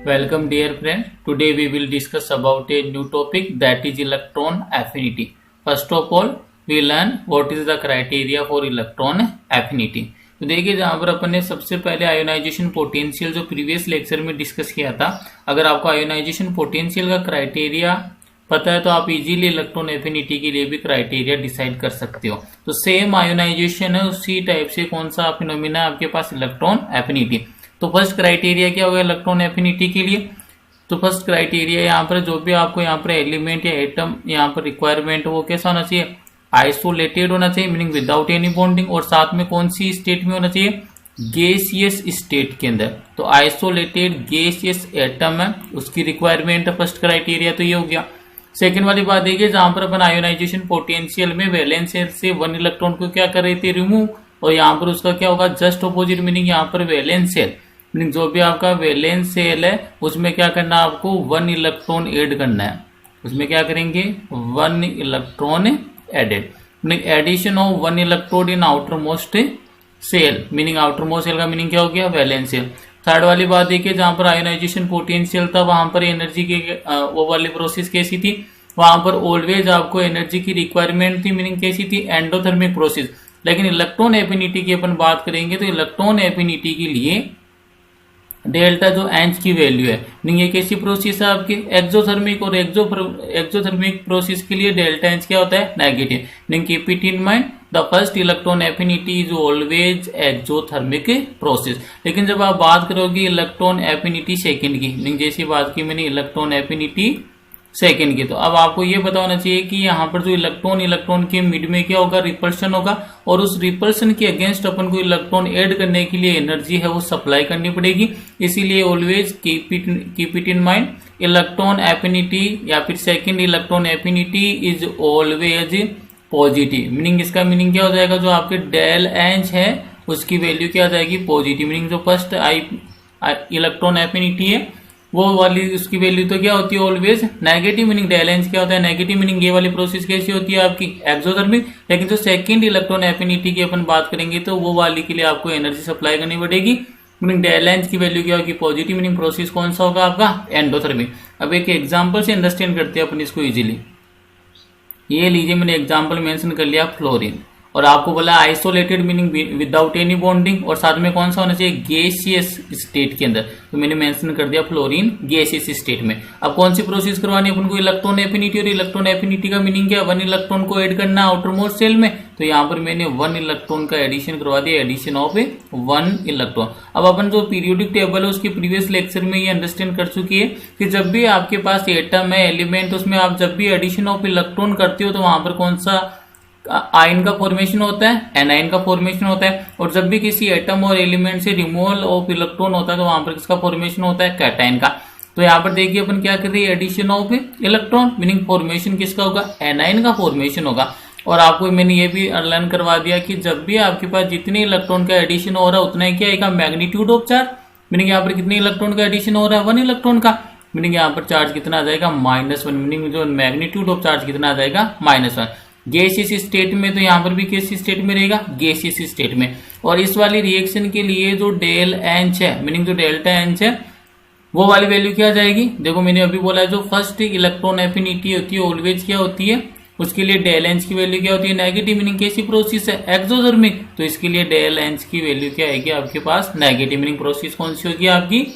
Welcome dear friend. Today we will discuss about a new topic, that is electron affinity. First of all, we learn what is the criteria for electron affinity. तो देखिए जहाँ पर अपन ने सबसे पहले ionization potential जो previous lecture में discuss किया था, अगर आपको आयोनाइजेशन पोटेंशियल का क्राइटेरिया पता है तो आप इजीली इलेक्ट्रॉन एफिनिटी के लिए भी क्राइटेरिया डिसाइड कर सकते हो। तो सेम आयोनाइजेशन है, उसी टाइप से कौन सा फिनोमिना है आपके पास, इलेक्ट्रॉन एफिनिटी। तो फर्स्ट क्राइटेरिया क्या होगा इलेक्ट्रॉन एफिनिटी के लिए? तो फर्स्ट क्राइटेरिया यहाँ पर जो भी आपको यहाँ पर एलिमेंट या एटम यहाँ पर रिक्वायरमेंट वो कैसा होना चाहिए, आइसोलेटेड होना चाहिए, मीनिंग विदाउट एनी बॉन्डिंग, और साथ में कौन सी स्टेट में होना चाहिए, गैसियस स्टेट के अंदर। तो आइसोलेटेड गैसियस एटम है उसकी रिक्वायरमेंट है, फर्स्ट क्राइटेरिया तो ये हो गया। सेकेंड वाली बात देखिए जहां पर अपन आयोनाइजेशन पोटेंशियल में वैलेंस शेल से वन इलेक्ट्रॉन को क्या कर रहे थे, रिमूव, और यहाँ पर उसका क्या होगा, जस्ट ऑपोजिट, मीनिंग यहाँ पर वैलेंस शेल, मीनिंग जो भी आपका वैलेंस शेल है उसमें क्या करना है, आपको वन इलेक्ट्रॉन ऐड करना है। उसमें क्या करेंगे, one electron added, meaning addition of one electrode in outer most shell, meaning outer most shell का मीनिंग क्या हो गया, वैलेंस शेल। थर्ड वाली बात देखिए जहां पर आयोनाइजेशन पोटेंशियल था वहां पर एनर्जी की वो वाली प्रोसेस कैसी थी, वहां पर ऑलवेज आपको एनर्जी की रिक्वायरमेंट थी, मीनिंग कैसी थी, एंडोथर्मिक प्रोसेस। लेकिन इलेक्ट्रॉन एफिनिटी की अपन बात करेंगे तो इलेक्ट्रॉन एफिनिटी के लिए डेल्टा जो एंच की वैल्यू है, मीनिंग ये कैसी प्रोसेस है आपकी, एक्सोथर्मिक, और एक्सोथर्मिक प्रोसेस के लिए डेल्टा एंच क्या होता है, negative, meaning keep it in mind the first electron affinity is always exothermic process. लेकिन जब आप बात करोगे इलेक्ट्रॉन एफिनिटी सेकंड की, मीनिंग जैसी बात की मैंने इलेक्ट्रॉन एफिनिटी सेकेंड की, तो अब आपको ये पता होना चाहिए कि यहाँ पर जो इलेक्ट्रॉन के मिड में क्या होगा, रिपल्शन होगा, और उस रिपल्शन के अगेंस्ट अपन को इलेक्ट्रॉन ऐड करने के लिए एनर्जी है वो सप्लाई करनी पड़ेगी। इसीलिए always keep it in mind electron affinity या फिर second electron affinity is always positive, meaning इसका मीनिंग क्या हो जाएगा, जो आपके डेल एच है उसकी वैल्यू क्या आ जाएगी, पॉजिटिव, मीनिंग जो फर्स्ट इलेक्ट्रॉन एफिनिटी है वो वाली उसकी वैल्यू तो क्या होती है, always negative, meaning del H क्या होता है, नेगेटिव, मीनिंग ये वाली प्रोसेस कैसी होती है आपकी, एक्सोथर्मिक। लेकिन जो सेकंड इलेक्ट्रॉन एफिनिटी की अपन बात करेंगे तो वो वाली के लिए आपको एनर्जी सप्लाई करनी पड़ेगी, मीनिंग डेल एच की वैल्यू क्या होगी, पॉजिटिव, मीनिंग प्रोसेस कौन सा होगा आपका, एंडोथर्मिक। अब एक एग्जाम्पल से अंडरस्टैंड करते हैं अपन इसको इजिली। ये लीजिए मैंने एग्जाम्पल मेंशन कर लिया फ्लोरीन, और आपको बोला isolated meaning without any bonding, और साथ में कौन सा होना चाहिए, गैसियस स्टेट के अंदर, तो मैंने मेंशन कर दिया फ्लोरीन गैसियस स्टेट में। अब कौन सी प्रोसेस करवानी है अपन को, इलेक्ट्रॉन एफिनिटी, और इलेक्ट्रॉन एफिनिटी का मीनिंग क्या, वन इलेक्ट्रॉन को ऐड करना आउटर मोस्ट सेल में, तो यहाँ पर मैंने वन इलेक्ट्रॉन का एडिशन करवा दिया, एडिशन ऑफ वन इलेक्ट्रॉन। अब अपन जो पीरियोडिक टेबल है उसके प्रीवियस लेक्चर में ये अंडरस्टैंड कर चुकी है कि जब भी आपके पास एटम है, एलिमेंट, उसमें आप जब भी एडिशन ऑफ इलेक्ट्रॉन करते हो तो वहां पर कौन सा आयन का फॉर्मेशन होता है, एनायन का फॉर्मेशन होता है, और जब भी किसी एटम और एलिमेंट से रिमूवल ऑफ इलेक्ट्रॉन होता है तो वहां पर किसका फॉर्मेशन होता है, कैटायन का। तो यहाँ पर देखिए अपन क्या कर रहे हैं, addition of electron, meaning formation किसका होगा, एनायन का फॉर्मेशन होगा। और आपको मैंने ये भी लर्न करवा दिया कि जब भी आपके पास जितने इलेक्ट्रॉन का एडिशन हो रहा है उतना ही क्या आएगा, मैग्नीट्यूड ऑफ चार्ज, मीनिंग यहाँ पर कितने इलेक्ट्रॉन का एडिशन हो रहा है, वन इलेक्ट्रॉन का, मीनिंग यहाँ पर चार्ज कितना आ जाएगा, -1, मीनिंग जो मैग्नीट्यूड ऑफ चार्ज कितना आ जाएगा, -1। गैसियस स्टेट में तो यहाँ पर भी किस स्टेट में रहेगा, गैसियस स्टेट में। और इस वाली रिएक्शन के लिए जो डेल एच है, मीनिंग जो डेल्टा एच है वो वाली वैल्यू क्या आ जाएगी, देखो मैंने अभी बोला जो फर्स्ट इलेक्ट्रॉन एफिनिटी होती है ऑलवेज क्या होती है, उसके लिए डेल एच की वैल्यू क्या होती है, नेगेटिव, मीनिंग कैसी प्रोसेस है, एक्सोथर्मिक, तो इसके लिए डेल एच की वैल्यू क्या आएगी आपके पास, नेगेटिव, मीनिंग प्रोसेस कौन सी होगी आपकी,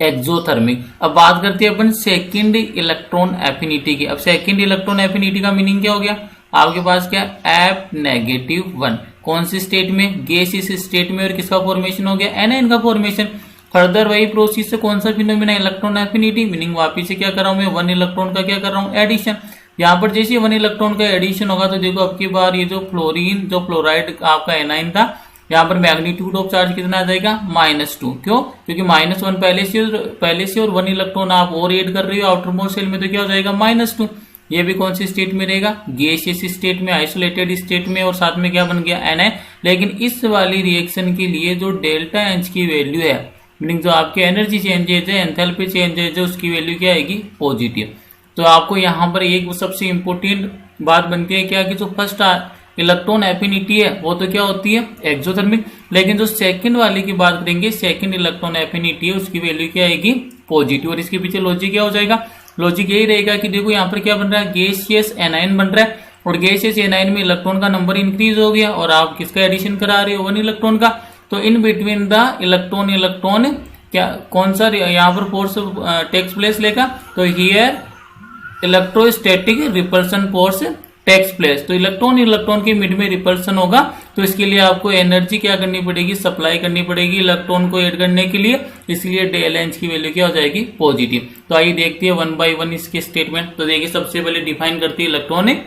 एक्सोथर्मिक। अब बात करते हैं अपन सेकंड इलेक्ट्रॉन एफिनिटी की। अब सेकंड इलेक्ट्रॉन एफिनिटी का मीनिंग क्या हो गया आपके पास, क्या, एफ -1, कौन सी स्टेट में, गैसियस स्टेट में, और किसका फॉर्मेशन हो गया, एनायन का फॉर्मेशन। फर्दर वही प्रोसेस से कौन सा फिनोमेना, इलेक्ट्रॉन एफिनिटी, मीनिंग वापिस से क्या कर रहा हूं मैं, वन इलेक्ट्रॉन का क्या कर रहा हूं, एडिशन। यहाँ पर जैसे वन इलेक्ट्रॉन का एडिशन होगा तो देखो अब की बार ये जो फ्लोरीन, जो फ्लोराइड आपका एनाइन था, यहाँ पर मैग्नीट्यूड ऑफ चार्ज कितना आ जाएगा, -2। क्यों, क्योंकि -1 पहले से और वन इलेक्ट्रॉन आप और ऐड कर रही हो आउटर मोस्ट सेल में, तो क्या हो जाएगा, -2। ये भी कौन सी स्टेट में रहेगा, गैसियस स्टेट में, आइसोलेटेड स्टेट में, और साथ में क्या बन गया, एनायन। लेकिन इस वाली रिएक्शन के लिए जो डेल्टा एच की वैल्यू है, मीनिंग जो आपकी एनर्जी चेंजेज है, एंथैल्पी चेंजेज है, उसकी वैल्यू क्या आएगी, पॉजिटिव। तो आपको यहाँ पर एक सबसे इंपॉर्टेंट बात बनती है क्या, कि जो फर्स्ट इलेक्ट्रॉन एफिनिटी है वो तो क्या होती है, एक्सोथर्मिक। लेकिन जो सेकंड वाले की बात करेंगे, सेकंड इलेक्ट्रॉन एफिनिटी है उसकी वैल्यू क्या आएगी, पॉजिटिव। और इसके पीछे लॉजिक क्या हो जाएगा, लॉजिक यही रहेगा कि देखो यहाँ पर क्या बन रहा है, गैसियस एनायन बन रहा है और गैसियस एनायन में इलेक्ट्रॉन का नंबर इंक्रीज हो गया और आप किसका एडिशन करा रहे हो, 1 इलेक्ट्रॉन का। तो इन बिटवीन द इलेक्ट्रॉन क्या कौन सा यहाँ पर फोर्स टेक्स प्लेस लेगा, तो here electrostatic repulsion force takes place. तो इलेक्ट्रॉन के मिड में रिपल्सन होगा, तो इसके लिए आपको एनर्जी क्या करनी पड़ेगी, सप्लाई करनी पड़ेगी इलेक्ट्रॉन को ऐड करने के लिए, इसलिए डेल एच की वैल्यू क्या हो जाएगी, पॉजिटिव। तो आइए देखते हैं 1 बाय 1 इसके स्टेटमेंट। तो देखिए सबसे पहले डिफाइन करती है इलेक्ट्रॉनिक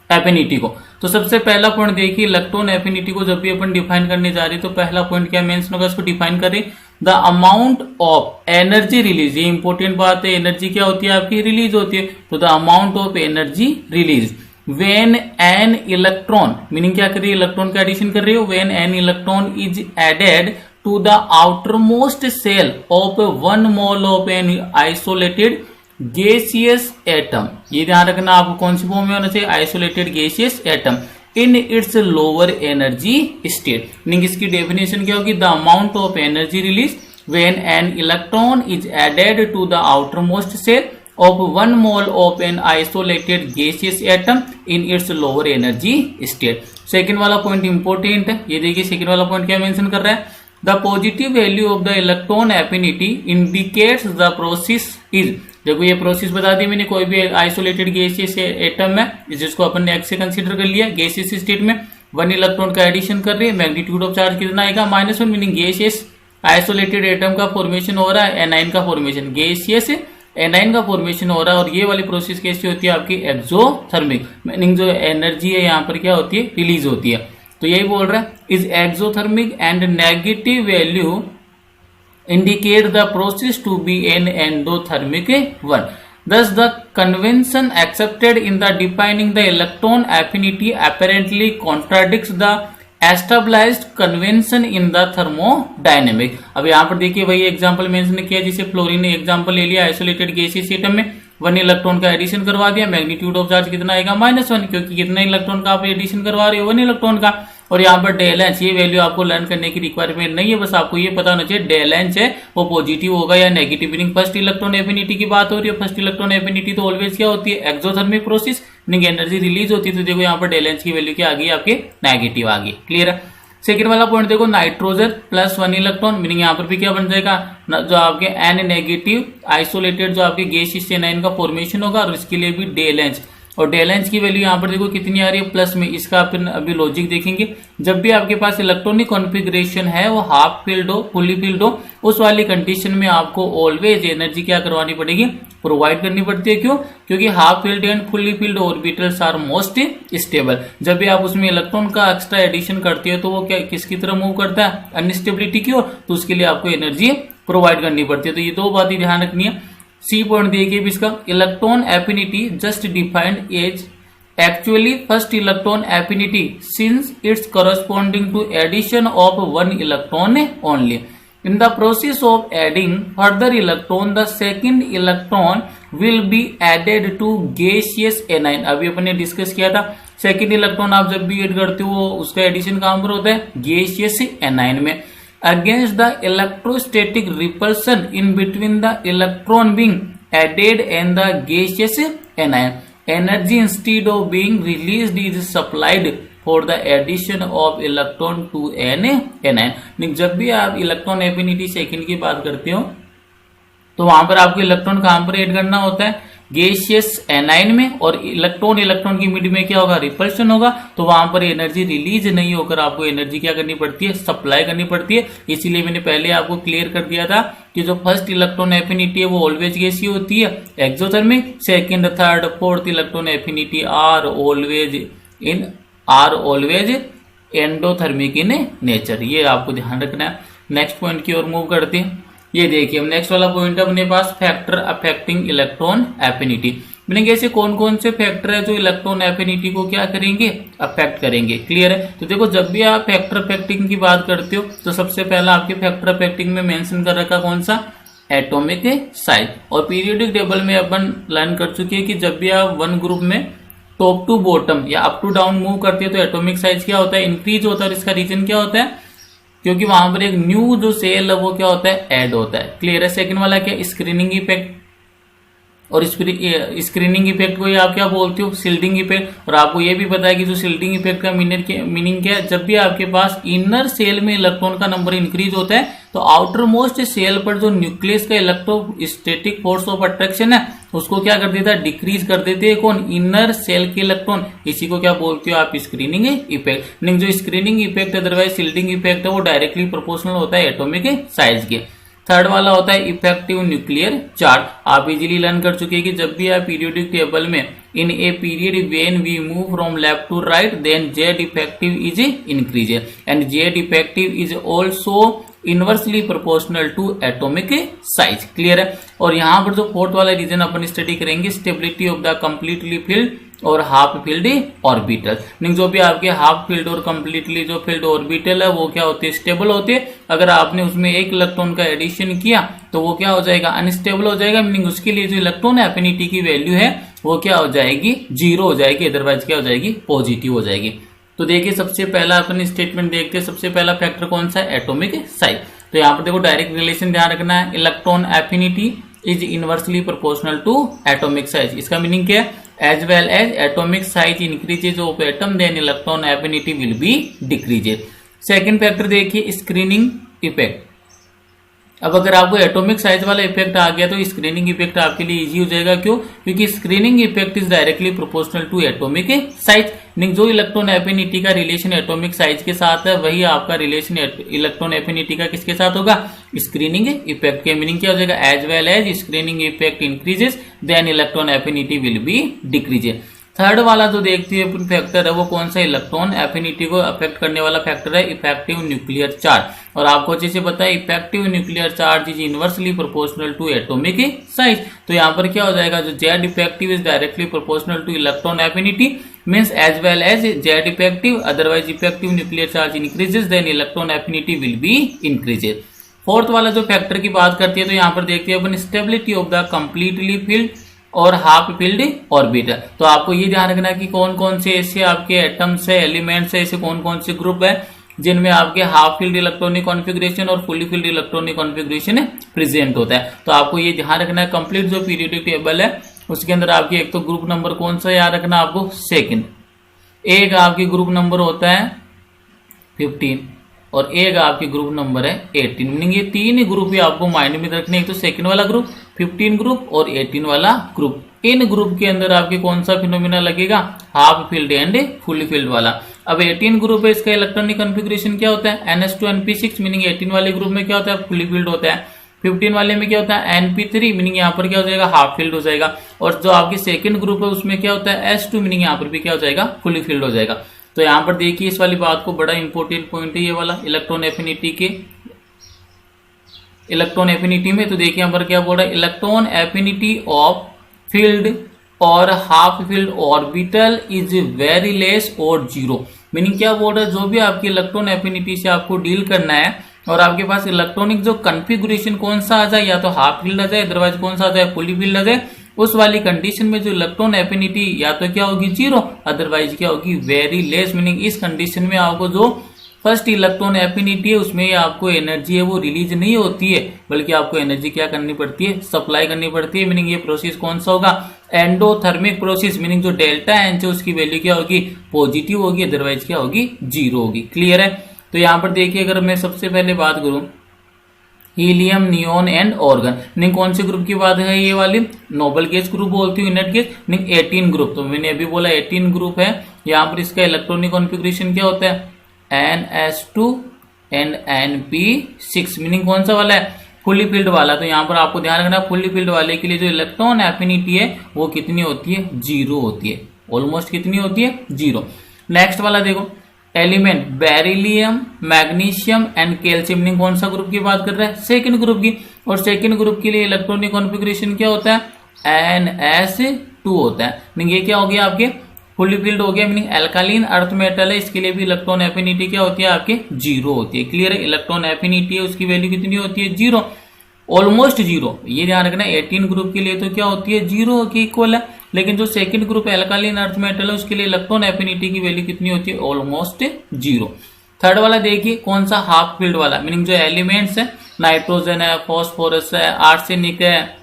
एफिनिटी को। तो सबसे पहला पॉइंट देखिए, इलेक्ट्रॉन एफिनिटी को जब भी अपन डिफाइन करने जा रहे हैं तो पहला पॉइंट क्या मेंशन होगा, इसको डिफाइन करें, the amount of energy release. ये इंपॉर्टेंट बात है, एनर्जी क्या होती है आपकी, रिलीज होती है। तो the amount of energy release when an electron, meaning क्या कर रही है, इलेक्ट्रॉन का एडिशन कर रही हो, when an electron is added to the outermost shell of 1 mole of an isolated gaseous atom. ये ध्यान रखना आपको कौन सी फॉर्म में होना चाहिए, isolated gaseous atom in its lower energy state. Meaning इसकी डेफिनेशन क्या होगी, the amount of energy release when an electron is added to the outermost shell of 1 mole of an isolated gaseous atom in its lower energy state. Second वाला point important है, ये देखिए second वाला point क्या mention कर रहा है, the positive value of the electron affinity indicates the process is. देखो ये प्रोसेस बता दी मैंने, कोई भी आइसोलेटेड गैसियस एटम है जिसको अपन ने एक्स से कंसीडर कर लिया, गैसियस स्टेट में 1 इलेक्ट्रॉन का एडिशन कर रही है, मैग्नीट्यूड ऑफ चार्ज कितना आएगा, -1, मीनिंग गैसियस आइसोलेटेड एटम का फॉर्मेशन हो रहा है, एनाइन का फॉर्मेशन, गैसियस एनाइन का फॉर्मेशन हो रहा है। और ये वाली प्रोसेस कैसी होती है आपकी, एक्सोथर्मिक, मीनिंग जो एनर्जी है यहाँ पर क्या होती है, रिलीज होती है। तो यही बोल रहा है, is exothermic and negative value indicate the process to be an endothermic one. Thus, the convention accepted in the defining the electron affinity apparently contradicts the established convention in the thermodynamic. अब यहाँ पर देखिए वही example mention किया जिसे fluorine ने example ले लिया, आइसोलेटेड गैसियस एटम में 1 इलेक्ट्रॉन का एडिशन करवा दिया, मैग्नीट्यूड ऑफ चार्ज कितना आएगा, -1, क्योंकि कितना इलेक्ट्रॉन का आप एडिशन करवा रहे हो, 1 इलेक्ट्रॉन का। और यहाँ पर डेल एच, ये वैल्यू आपको लर्न करने की रिक्वायरमेंट नहीं है, बस आपको ये पता होना चाहिए डेल एच है वो पॉजिटिव होगा या negative. Meaning first electron affinity की बात हो रही है, फर्स्ट इलेक्ट्रॉन एफिनिटी तो ऑलवेज क्या होती है, exothermic process, meaning energy release होती है। तो देखो यहाँ पर डेल एच की वैल्यू क्या आ गई, आपके नेगेटिव आ गई। क्लियर है। सेकेंड वाला पॉइंट देखो, नाइट्रोजन प्लस 1 इलेक्ट्रॉन, मीनिंग यहाँ पर भी क्या बन जाएगा, जो आपके एन नेगेटिव आइसोलेटेड जो आपके गैसियस एनायन का फॉर्मेशन होगा, और इसके लिए भी डेल एच। और डेल एच की वैल्यू यहाँ पर देखो कितनी आ रही है, प्लस में। इसका अपन अभी लॉजिक देखेंगे, जब भी आपके पास इलेक्ट्रॉनिक कॉन्फ़िगरेशन है वो हाफ फील्ड हो, फुली फील्ड हो, उस वाली कंडीशन में आपको ऑलवेज एनर्जी क्या करवानी पड़ेगी, प्रोवाइड करनी पड़ती है। क्यों, क्योंकि half filled and fully filled orbitals are most stable. जब भी आप उसमें इलेक्ट्रॉन का एक्स्ट्रा एडिशन करते हो तो वो क्या किसकी तरह मूव करता है, अनस्टेबिलिटी की ओर, तो उसके लिए आपको एनर्जी प्रोवाइड करनी पड़ती है। तो ये 2 बातें ध्यान रखनी है। सी पॉइंट देखिए इसका, electron affinity just defined as actually first electron affinity since it's corresponding to addition of 1 electron only. In the process of adding further electron, the second electron will be added to gaseous anion. अभी अपन ने discuss किया था, second electron आप जब भी add करते हो उसका एडिशन कहां पर होता है, गैसियस एनायन में। Against the electrostatic repulsion in between the electron being added and the gaseous anion, energy instead of being released is supplied for the addition of electron to an anion। जब भी आप electron affinity second की बात करते हो तो वहां पर आपको इलेक्ट्रॉन कहां पर ऐड करना होता है, गैसियस एनायन में। और इलेक्ट्रॉन की मिड में क्या होगा, रिपल्शन होगा, तो वहां पर एनर्जी रिलीज नहीं होकर आपको एनर्जी क्या करनी पड़ती है, सप्लाई करनी पड़ती है। इसीलिए मैंने पहले आपको क्लियर कर दिया था कि जो फर्स्ट इलेक्ट्रॉन एफिनिटी है वो ऑलवेज कैसी होती है, exothermic. Second, third, fourth electron affinity are always endothermic in nature. ये आपको ध्यान रखना है। नेक्स्ट पॉइंट की ओर मूव करते हैं। ये देखिए हम नेक्स्ट वाला पॉइंट है अपने पास, factor affecting electron affinity. Meaning ऐसे कौन कौन से फैक्टर है जो इलेक्ट्रॉन एफिनिटी को क्या करेंगे, अफेक्ट करेंगे। क्लियर है। तो देखो जब भी आप फैक्टर अफेक्टिंग की बात करते हो तो सबसे पहला आपके फैक्टर अफेक्टिंग में मेंशन कर रखा कौन सा, एटॉमिक साइज। और पीरियोडिक टेबल में अपन लर्न कर चुके हैं कि जब भी आप वन ग्रुप में टॉप टू बॉटम या अप टू डाउन मूव करते हैं तो एटॉमिक साइज क्या होता है, इंक्रीज होता है। और इसका रीजन क्या होता है, क्योंकि वहां पर एक न्यू जो सेल है वो क्या होता है, ऐड होता है। क्लियर है। सेकंड वाला क्या, स्क्रीनिंग इफेक्ट, और स्क्रीनिंग इफेक्ट को आप क्या बोलते हो, शिल्डिंग इफेक्ट। और आपको ये भी पता है कि जो शिल्डिंग इफेक्ट का मीनिंग क्या है, जब भी आपके पास इनर सेल में इलेक्ट्रॉन का नंबर इंक्रीज होता है तो आउटर मोस्ट सेल पर जो न्यूक्लियस का इलेक्ट्रोस्टैटिक फोर्स ऑफ अट्रैक्शन है उसको क्या कर देता है, डिक्रीज कर देते हैं। कौन, इनर सेल के इलेक्ट्रॉन। इसी को क्या बोलते हो आप, स्क्रीनिंग इफेक्ट। जो screening effect otherwise shielding effect है वो डायरेक्टली प्रोपोर्शनल होता है एटॉमिक साइज के। थर्ड वाला होता है इफेक्टिव न्यूक्लियर चार्ज। आप इजीली लर्न कर चुके हैं कि जब भी आप पीरियोडिक टेबल में in a period when we move from left to right then Z effective is increase and Z effective is also inversely proportional to atomic size. Clear है। और यहाँ पर जो फोर्थ वाला रीजन अपन स्टडी करेंगे, stability of the completely filled और half filled orbital. जो भी आपके हाफ फील्ड और कंप्लीटली जो फील्ड ऑर्बिटल है वो क्या होते हैं, स्टेबल होते हैं। अगर आपने उसमें एक इलेक्ट्रॉन का एडिशन किया तो वो क्या हो जाएगा, अनस्टेबल हो जाएगा। मीनिंग उसके लिए जो इलेक्ट्रॉन एफिनिटी की वैल्यू है वो क्या हो जाएगी, जीरो हो जाएगी, अदरवाइज क्या हो जाएगी, पॉजिटिव हो जाएगी। तो देखिए सबसे पहला अपन स्टेटमेंट देखते हैं। सबसे पहला फैक्टर कौन सा है, एटॉमिक साइज। तो यहाँ पर देखो डायरेक्ट रिलेशन ध्यान रखना है, electron affinity is inversely proportional to atomic size. इसका मीनिंग क्या है, as well as atomic size increases of atom then electron affinity will be decreases। Second factor देखिए स्क्रीनिंग इफेक्ट। अब अगर आपको एटॉमिक साइज वाला इफेक्ट आ गया तो स्क्रीनिंग इफेक्ट आपके लिए इजी हो जाएगा। क्यों, क्योंकि screening effect is directly proportional to atomic size. जो इलेक्ट्रॉन एफिनिटी का रिलेशन एटॉमिक साइज के साथ है वही आपका रिलेशन इलेक्ट्रॉन एफिनिटी का किसके साथ होगा, स्क्रीनिंग इफेक्ट के। मीनिंग क्या हो जाएगा, as well as screening effect increases then electron affinity will be decreases. Third वाला जो देखते हैं फैक्टर है वो कौन सा, इलेक्ट्रॉन एफिनिटी को अफेक्ट करने वाला फैक्टर है इफेक्टिव न्यूक्लियर चार्ज। और आपको अच्छे से पता है effective nuclear charge is inversely proportional to atomic size. तो यहाँ पर क्या हो जाएगा, जो Z effective is directly proportional to electron affinity means as well as Z effective otherwise effective nuclear charge increases then electron affinity will be increases. Fourth वाला जो factor की बात करती है तो यहाँ पर देखते हैं अपन stability of the completely filled और हाफ फील्ड ऑर्बिटल। तो आपको ये ध्यान रखना कि कौन कौन से ऐसे आपके एटम्स है, एलिमेंट्स है, ऐसे कौन कौन से ग्रुप है जिनमें आपके हाफ फील्ड इलेक्ट्रॉनिक कॉन्फ़िगरेशन और fully field electronic configuration present होता है। तो आपको ये ध्यान रखना है कंप्लीट जो पीरियोडिक टेबल है उसके अंदर आपके एक तो ग्रुप नंबर कौन सा याद रखना आपको, सेकंड। एक आपकी ग्रुप नंबर होता है 15 और एक आपके ग्रुप नंबर है 18। मीनिंग ये तीन ग्रुप ही आपको माइंड में रखने, एक तो सेकंड वाला ग्रुप, 15 ग्रुप और 18 वाला ग्रुप। इन ग्रुप के अंदर आपके कौन सा फिनोमिना लगेगा, half filled and full field वाला। अब 18 ग्रुप है, इसका इलेक्ट्रॉनिक कॉन्फ़िगरेशन क्या होता है, NS2 मीनिंग 18 वाले ग्रुप में क्या होता है, फुली फील्ड होता है। 15 वाले में क्या होता है, NP3 मीनिंग यहाँ पर क्या हो जाएगा, हाफ फील्ड हो जाएगा। और जो आपकी सेकंड ग्रुप है उसमें क्या होता है, S2 मीनिंग यहाँ पर भी क्या हो जाएगा, फुली फील्ड हो जाएगा। तो यहाँ पर देखिए इस वाली बात को, बड़ा इंपॉर्टेंट पॉइंट है ये वाला इलेक्ट्रॉन एफिनिटी के, इलेक्ट्रॉन एफिनिटी में। तो देखिए यहाँ पर क्या बोल रहा है, इलेक्ट्रॉन एफिनिटी ऑफ फील्ड और half filled orbital is very less और जीरो। मीनिंग क्या बोल रहा है, जो भी आपकी इलेक्ट्रॉन एफिनिटी से आपको डील करना है और आपके पास इलेक्ट्रॉनिक जो कॉन्फ़िगरेशन कौन सा आ जाए, या तो हाफ फील्ड आ जाए अदरवाइज कौन सा आ जाए, फुली फील्ड आ जाए, उस वाली कंडीशन में जो इलेक्ट्रॉन एफिनिटी या तो क्या होगी, जीरो अदरवाइज क्या होगी, वेरी लेस। मीनिंग इस कंडीशन में आपको जो फर्स्ट इलेक्ट्रॉन एफिनिटी है उसमें आपको एनर्जी है वो रिलीज नहीं होती है, बल्कि आपको एनर्जी क्या करनी पड़ती है, सप्लाई करनी पड़ती है। मीनिंग ये प्रोसेस कौन सा होगा, एंडोथर्मिक प्रोसेस। मीनिंग जो डेल्टा एन है उसकी वैल्यू क्या होगी, पॉजिटिव होगी अदरवाइज क्या होगी, जीरो होगी। क्लियर है। तो यहाँ पर देखिए अगर मैं सबसे पहले बात करूं हीलियम, नियोन एंड ऑर्गन, नहीं कौन से ग्रुप की बात है, ये वाली नोबल गैस ग्रुप बोलती हूँ, इनर्ट गैस, नहीं 18 ग्रुप। तो मैंने अभी बोला 18 ग्रुप है। यहाँ पर इसका इलेक्ट्रॉनिक कॉन्फ़िगरेशन क्या होता है, NS2 एंड NP6। मीनिंग कौन सा वाला है, फुली फील्ड वाला। तो यहाँ पर आपको ध्यान रखना फुली फील्ड वाले के लिए जो इलेक्ट्रॉन एफिनिटी है वो कितनी होती है, जीरो होती है, ऑलमोस्ट कितनी होती है, जीरो। नेक्स्ट वाला देखो element beryllium, magnesium and calcium. Meaning कौन सा ग्रुप की बात कर रहा है, सेकंड ग्रुप की। और सेकंड ग्रुप के लिए इलेक्ट्रॉनिक कॉन्फ़िगरेशन क्या होता है, NS2 होता है। मीनिंग ये क्या हो गया आपके, फुली फील्ड हो गया। मीनिंग अल्कालीन अर्थ मेटल है, इसके लिए भी इलेक्ट्रॉन एफिनिटी क्या होती है आपके, जीरो होती है। क्लियर है, इलेक्ट्रॉन एफिनिटी है उसकी वैल्यू कितनी होती है, जीरो, ऑलमोस्ट जीरो। ये ध्यान रखना 18 ग्रुप के लिए तो क्या होती है, जीरो की इक्वल है। लेकिन जो सेकंड ग्रुप है अल्कालीन अर्थ मेटल है उसके लिए इलेक्ट्रॉन एफिनिटी की वैल्यू कितनी होती है, ऑलमोस्ट जीरो। थर्ड वाला देखिए कौन सा, हाफ फील्ड वाला, मीनिंग जो एलिमेंट्स है नाइट्रोजन है, फॉस्फोरस है, आर्सेनिक है,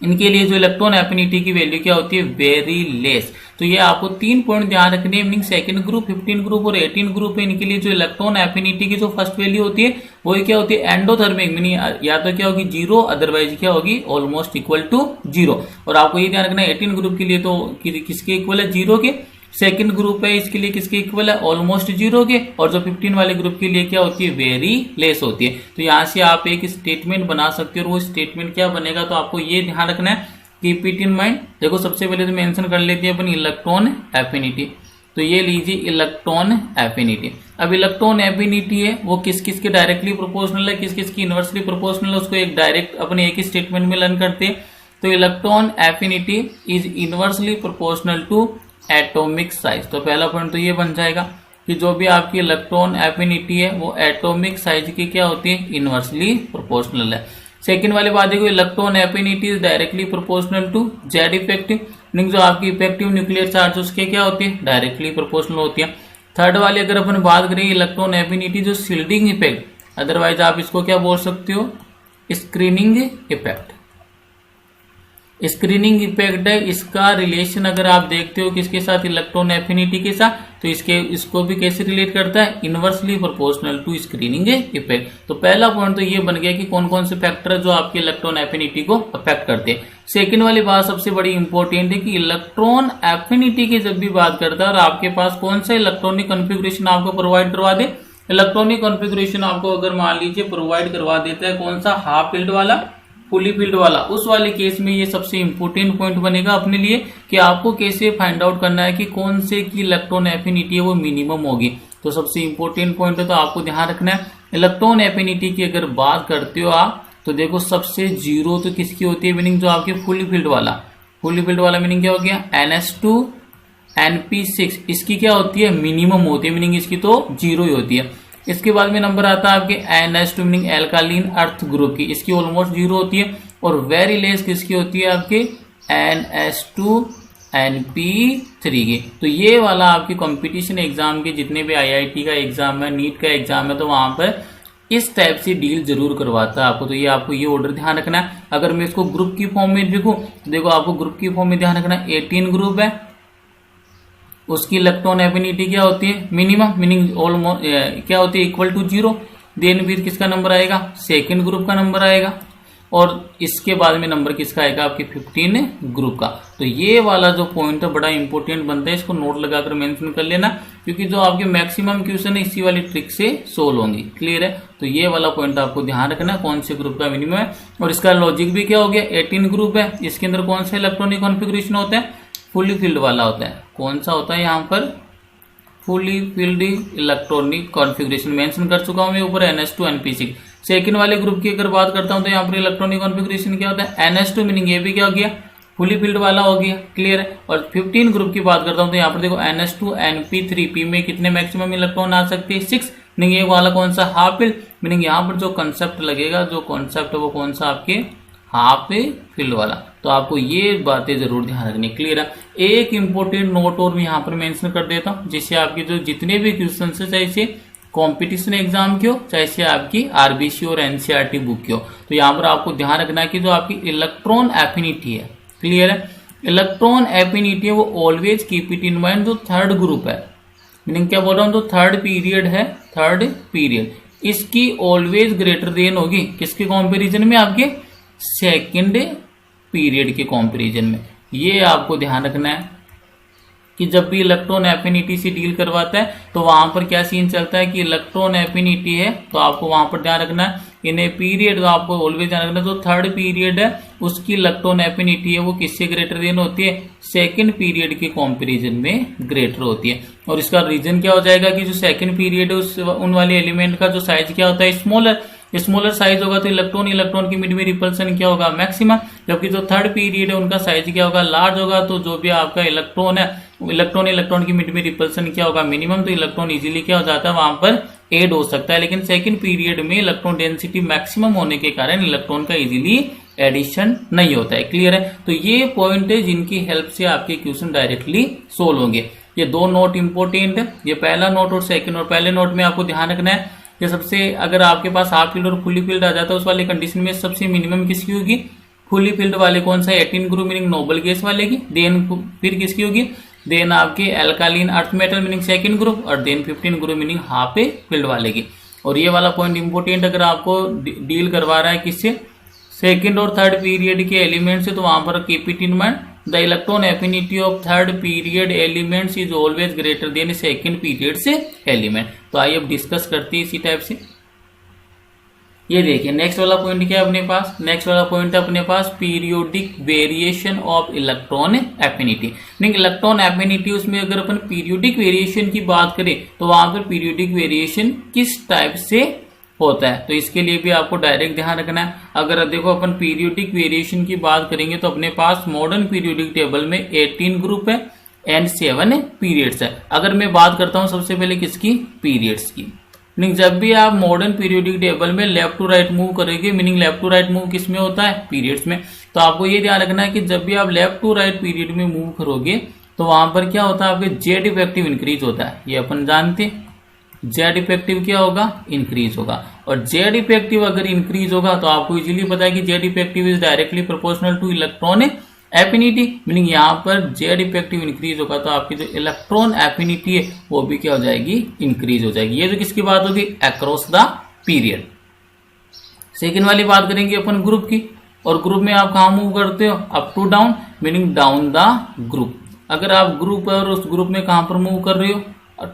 इनके लिए जो इलेक्ट्रॉन एफिनिटी की वैल्यू क्या होती है, वेरी लेस। तो ये आपको 3 पॉइंट ध्यान रखने हैं, मीनिंग सेकंड ग्रुप, 15 ग्रुप और 18 ग्रुप है, इनके लिए जो इलेक्ट्रॉन एफिनिटी की जो फर्स्ट वैल्यू होती है वो क्या होती है, एंडोथर्मिक, मीनिंग या तो क्या होगी 0, अदरवाइज क्या होगी ऑलमोस्ट इक्वल टू 0। और आपको ये ध्यान रखना है 18 ग्रुप के लिए तो किसके इक्वल है, 0 के। सेकंड ग्रुप है इसके लिए किसके इक्वल है, ऑलमोस्ट 0 के। और जो 15 वाले ग्रुप के लिए क्या होती है, वेरी लेस होती है। तो यहां से आप एक स्टेटमेंट बना सकते हो और वो स्टेटमेंट क्या बनेगा, तो आपको ये ध्यान रखना है, कीप इट इन माइंड। देखो सबसे पहले तो मेंशन कर लेते हैं अपन इलेक्ट्रॉन एफिनिटी, तो ये लीजिए इलेक्ट्रॉन एफिनिटी। अब इलेक्ट्रॉन एफिनिटी है वो किस किस के डायरेक्टली प्रोपोर्शनल है, किस किस की इनवर्सली प्रोपोर्शनल है, उसको एक डायरेक्ट अपने एक ही स्टेटमेंट में लर्न करते हैं। तो electron affinity is inversely proportional to atomic size. तो पहला पॉइंट तो ये बन जाएगा कि जो भी आपकी इलेक्ट्रॉन एफिनिटी है वो एटॉमिक साइज की क्या होती है, इनवर्सली प्रोपोर्शनल है। सेकंड वाली बात देखो, electron affinity is directly proportional to Z effective, meaning जो आपकी इफेक्टिव न्यूक्लियर चार्ज उसके क्या होती है, डायरेक्टली प्रोपोर्शनल होती है। थर्ड वाली अगर अपन बात करें इलेक्ट्रॉन एफिनिटी जो शील्डिंग इफेक्ट, अदरवाइज आप इसको क्या बोल सकते हो, स्क्रीनिंग इफेक्ट। स्क्रीनिंग इफेक्ट है, इसका रिलेशन अगर आप देखते हो किसके साथ, इलेक्ट्रॉन एफिनिटी के साथ, तो इसको भी कैसे रिलेट करता है, inversely proportional to screening effect. तो पहला पॉइंट तो ये बन गया कि कौन कौन से फैक्टर है जो आपके इलेक्ट्रॉन एफिनिटी को अफेक्ट करते हैं। सेकंड वाली बात सबसे बड़ी इंपॉर्टेंट है कि इलेक्ट्रॉन एफिनिटी की जब भी बात करता है और आपके पास कौन सा इलेक्ट्रॉनिक कॉन्फ़िगरेशन आपको प्रोवाइड करवा दे, इलेक्ट्रॉनिक कॉन्फ़िगरेशन आपको अगर मान लीजिए प्रोवाइड करवा देता है कौन सा, हाफ फील्ड वाला, फुली फील्ड वाला, उस वाले केस में ये सबसे इंपॉर्टेंट पॉइंट बनेगा अपने लिए कि आपको कैसे फाइंड आउट करना है कि कौन से की इलेक्ट्रॉन एफिनिटी है वो मिनिमम होगी। तो सबसे इंपॉर्टेंट पॉइंट है, तो आपको ध्यान रखना है इलेक्ट्रॉन एफिनिटी की अगर बात करते हो आप, तो देखो सबसे 0 तो किसकी होती है, मीनिंग जो आपके फुली फील्ड वाला मीनिंग क्या हो गया, NH2 NP6, इसकी क्या होती है, मिनिमम होती है, मीनिंग इसकी तो 0 ही होती है। इसके बाद में नंबर आता है आपके NH2 मीनिंग एल्कालीन अर्थ ग्रुप की, इसकी ऑलमोस्ट 0 होती है। और वेरी लेस किसकी होती है, आपके NH2 NP3 की। तो ये वाला आपके कंपटीशन एग्जाम के जितने भी IIT का एग्जाम है, नीट का एग्जाम है, तो वहां पर इस टाइप से डील जरूर करवाता है आपको। तो ये आपको ये ऑर्डर ध्यान रखना है। अगर मैं इसको ग्रुप की फॉर्म में लिखूं तो देखो आपको ग्रुप की फॉर्म में ध्यान रखना है, 18 ग्रुप है, उसकी इलेक्ट्रॉन एफिनिटी क्या होती है, मिनिमम, मीनिंग ऑलमोस्ट क्या होती है, इक्वल टू 0। देन फिर किसका नंबर आएगा, सेकंड ग्रुप का नंबर आएगा। और इसके बाद में नंबर किसका आएगा, आपके 15 ग्रुप का। तो ये वाला जो पॉइंट है बड़ा इंपॉर्टेंट बनता है, इसको नोट लगाकर मेंशन कर लेना, क्योंकि जो आपके मैक्सिमम क्वेश्चन है इसी वाली ट्रिक से सोल्व होंगी। क्लियर है। तो ये वाला पॉइंट आपको ध्यान रखना, कौन से ग्रुप का मिनिमम है। और इसका लॉजिक भी क्या हो गया, 18 ग्रुप है, इसके अंदर कौन सा इलेक्ट्रॉनिक कॉन्फ़िगरेशन होता है, फुली फील्ड वाला होता है। कौन सा होता है यहाँ पर, fully field electronic configuration mention कर चुका हूं मैं ऊपर, NH2 NP6। सेकंड वाले ग्रुप की अगर बात करता हूं तो यहाँ पर इलेक्ट्रॉनिक कॉन्फ़िगरेशन क्या होता है, NH2 मीनिंग ये भी क्या हो गया, फुली फील्ड वाला हो गया। क्लियर है। और 15 ग्रुप की बात करता हूं तो यहाँ पर देखो NH2 NP3, पी में कितने मैक्सिमम इलेक्ट्रॉन आ सकते हैं, 6, मीनिंग ये वाला कौन सा, हाफ फील्ड, मीनिंग यहाँ पर जो कंसेप्ट लगेगा, जो कॉन्सेप्ट है वो कौन सा, आपके हाफ फील्ड वाला। तो आपको ये बातें जरूर ध्यान रखनी। क्लियर है। एक इंपॉर्टेंट नोट और मैं यहाँ पर मेंशन कर देता हूँ, जिससे आपके जो जितने भी क्वेश्चन है, चाहे से कॉम्पिटिशन एग्जाम की हो, चाहे से आपकी आरबीसी और एनसीईआरटी बुक की हो, तो यहाँ पर आपको ध्यान रखना है कि जो आपकी इलेक्ट्रॉन एफिनिटी है, क्लियर है, इलेक्ट्रॉन एफिनिटी है वो always keep it in mind, जो थर्ड ग्रुप है, मीनिंग क्या बोल रहा हूँ, जो थर्ड पीरियड है, थर्ड पीरियड, इसकी ऑलवेज ग्रेटर देन होगी किसके कंपैरिजन में, आपके सेकंड पीरियड के कंपैरिजन में। ये आपको ध्यान रखना है कि जब भी इलेक्ट्रॉन एफिनिटी से डील करवाता है तो वहां पर क्या सीन चलता है कि इलेक्ट्रॉन एफिनिटी है, तो आपको वहां पर ध्यान रखना है इन ए पीरियड, तो आपको ऑलवेज ध्यान रखना है जो थर्ड पीरियड है उसकी इलेक्ट्रॉन एफिनिटी है वो किससे ग्रेटर देन होती है, सेकंड पीरियड के कंपैरिजन में ग्रेटर होती है। और इसका रीजन क्या हो जाएगा कि जो सेकंड पीरियड है उन वाले एलिमेंट का जो साइज क्या होता है, स्मॉलर साइज होगा, तो इलेक्ट्रॉन की मिड में रिपल्सन क्या होगा, मैक्सिमम, जबकि जो थर्ड पीरियड है उनका साइज क्या होगा, लार्ज होगा, तो जो भी आपका इलेक्ट्रॉन है, इलेक्ट्रॉन की मिड में रिपल्सन क्या होगा, मिनिमम, तो इलेक्ट्रॉन इजीली क्या हो जाता है वहां पर एड हो सकता है। लेकिन सेकंड पीरियड में इलेक्ट्रॉन डेंसिटी मैक्सिमम होने के कारण इलेक्ट्रॉन का इजीली एडिशन नहीं होता है। क्लियर है। तो ये पॉइंट है जिनकी हेल्प से आपके क्वेश्चन डायरेक्टली सोल्व होंगे। ये दो नोट इंपॉर्टेंट है, ये पहला नोट और सेकंड। और पहले नोट में आपको ध्यान रखना है कि सबसे अगर आपके पास हाफ फील्ड और फुली फील्ड आ जाता है उस वाले कंडीशन में सबसे मिनिमम किसकी होगी, फुली फील्ड वाले कौन सा 18 ग्रुप मीनिंग नोबल गैस वाले की, देन फिर किसकी होगी, देन आपके alkaline earth metal meaning second group, और then 15 group meaning half filled वाले की। और ये वाला पॉइंट इंपॉर्टेंट अगर आपको डील करवा रहा है किससे, सेकंड और थर्ड पीरियड के एलिमेंट से, तो वहां पर keep it in mind the electron affinity of third period elements is always greater than second period से एलिमेंट। तो आइए अब डिस्कस करते हैं इसी टाइप से। ये देखिए नेक्स्ट वाला पॉइंट क्या है अपने पास, नेक्स्ट वाला पॉइंट है अपने पास periodic variation of electron affinity. नहीं, इलेक्ट्रॉन एफिनिटी उसमें अगर अपन पीरियोडिक वेरिएशन की बात करें तो वहां पर पीरियोडिक वेरिएशन किस टाइप से होता है, तो इसके लिए भी आपको डायरेक्ट ध्यान रखना है। अगर देखो अपन पीरियोडिक वेरिएशन की बात करेंगे तो अपने पास मॉडर्न पीरियोडिक टेबल में 18 ग्रुप है एंड 7 पीरियड्स है। अगर मैं बात करता हूं सबसे पहले किसकी, पीरियड्स की। मीनिंग जब भी आप मॉडर्न पीरियोडिक टेबल में लेफ्ट टू राइट मूव करेंगे, meaning left to right move किस में होता है, पीरियड्स में। तो आपको ये ध्यान रखना है कि जब भी आप लेफ्ट टू राइट पीरियड में मूव करोगे तो वहां पर क्या होता है, आपके जेड इफेक्टिव इंक्रीज होता है। ये अपन जानते हैं, जेड इफेक्टिव क्या होगा, इंक्रीज होगा। और जेड इफेक्टिव अगर इंक्रीज होगा तो आपको इजीली पता है कि Z effective is directly proportional to electron affinity. Meaning यहाँ पर जेड इफेक्टिव इंक्रीज होगा तो आपकी जो इलेक्ट्रॉन एफिनिटी है वो भी क्या हो जाएगी, इंक्रीज हो जाएगी। ये जो किसकी बात होगी, अक्रॉस द पीरियड। सेकेंड वाली बात करेंगे अपन ग्रुप की, और ग्रुप में आप कहाँ मूव करते हो, up to down, meaning down the group. अगर आप ग्रुप है और उस ग्रुप में कहां पर मूव कर रहे हो,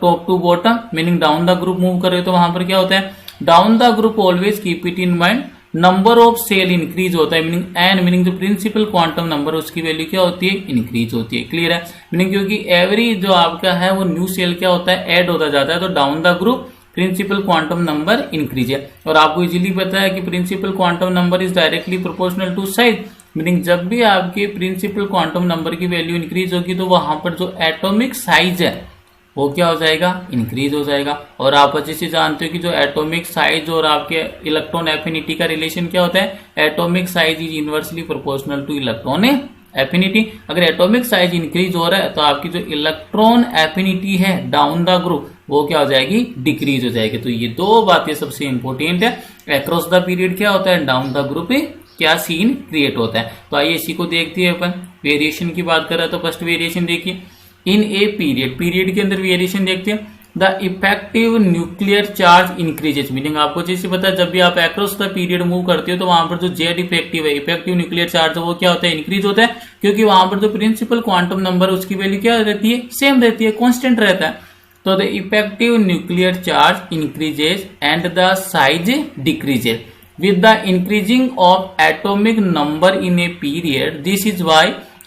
top to bottom, meaning down the group move कर रहे हो, तो वहां पर क्या होता है, down the group always keep it in mind number of shell increase होता है, मीनिंग एन, मीनिंग जो प्रिंसिपल क्वांटम नंबर उसकी वैल्यू क्या होती है, इंक्रीज होती है। क्लियर है, मीनिंग क्योंकि एवरी जो आपका है वो न्यू सेल क्या होता है, ऐड होता जाता है, तो down the group principal quantum number increase है। और आपको इजीली पता है कि principal quantum number is directly proportional to size, meaning जब भी आपके प्रिंसिपल क्वांटम नंबर की वैल्यू इंक्रीज होगी तो वहां पर जो एटॉमिक साइज है वो क्या हो जाएगा, इंक्रीज हो जाएगा। और आप अच्छे से जानते हो कि जो एटॉमिक साइज और आपके इलेक्ट्रॉन एफिनिटी का रिलेशन क्या होता है, atomic size is inversely proportional to electron affinity. अगर एटॉमिक साइज इंक्रीज हो रहा है तो आपकी जो इलेक्ट्रॉन एफिनिटी है डाउन द ग्रुप वो क्या हो जाएगी, डिक्रीज हो जाएगी। तो ये दो बातें सबसे इंपॉर्टेंट है। अक्रॉस द पीरियड क्या होता है, डाउन द ग्रुप क्या सीन क्रिएट होता है। तो आइए इसी को देखते हैं अपन। वेरिएशन की बात कर रहे हैं तो फर्स्ट वेरिएशन देखिए, इन ए पीरियड, पीरियड के अंदर वेरिएशन देखते हैं, the effective nuclear charge increases, meaning आपको जैसे पता है जब भी आप अक्रॉस द पीरियड मूव करते हो तो वहां पर जो जेड इफेक्टिव है, इफेक्टिव न्यूक्लियर चार्ज वो क्या होता है, इंक्रीज होता है, क्योंकि वहां पर जो प्रिंसिपल क्वांटम नंबर उसकी वैल्यू क्या रहती है, सेम रहती है, कांस्टेंट रहता है। तो the effective nuclear charge increases and the size decreases with the increasing of atomic number in a period. This is why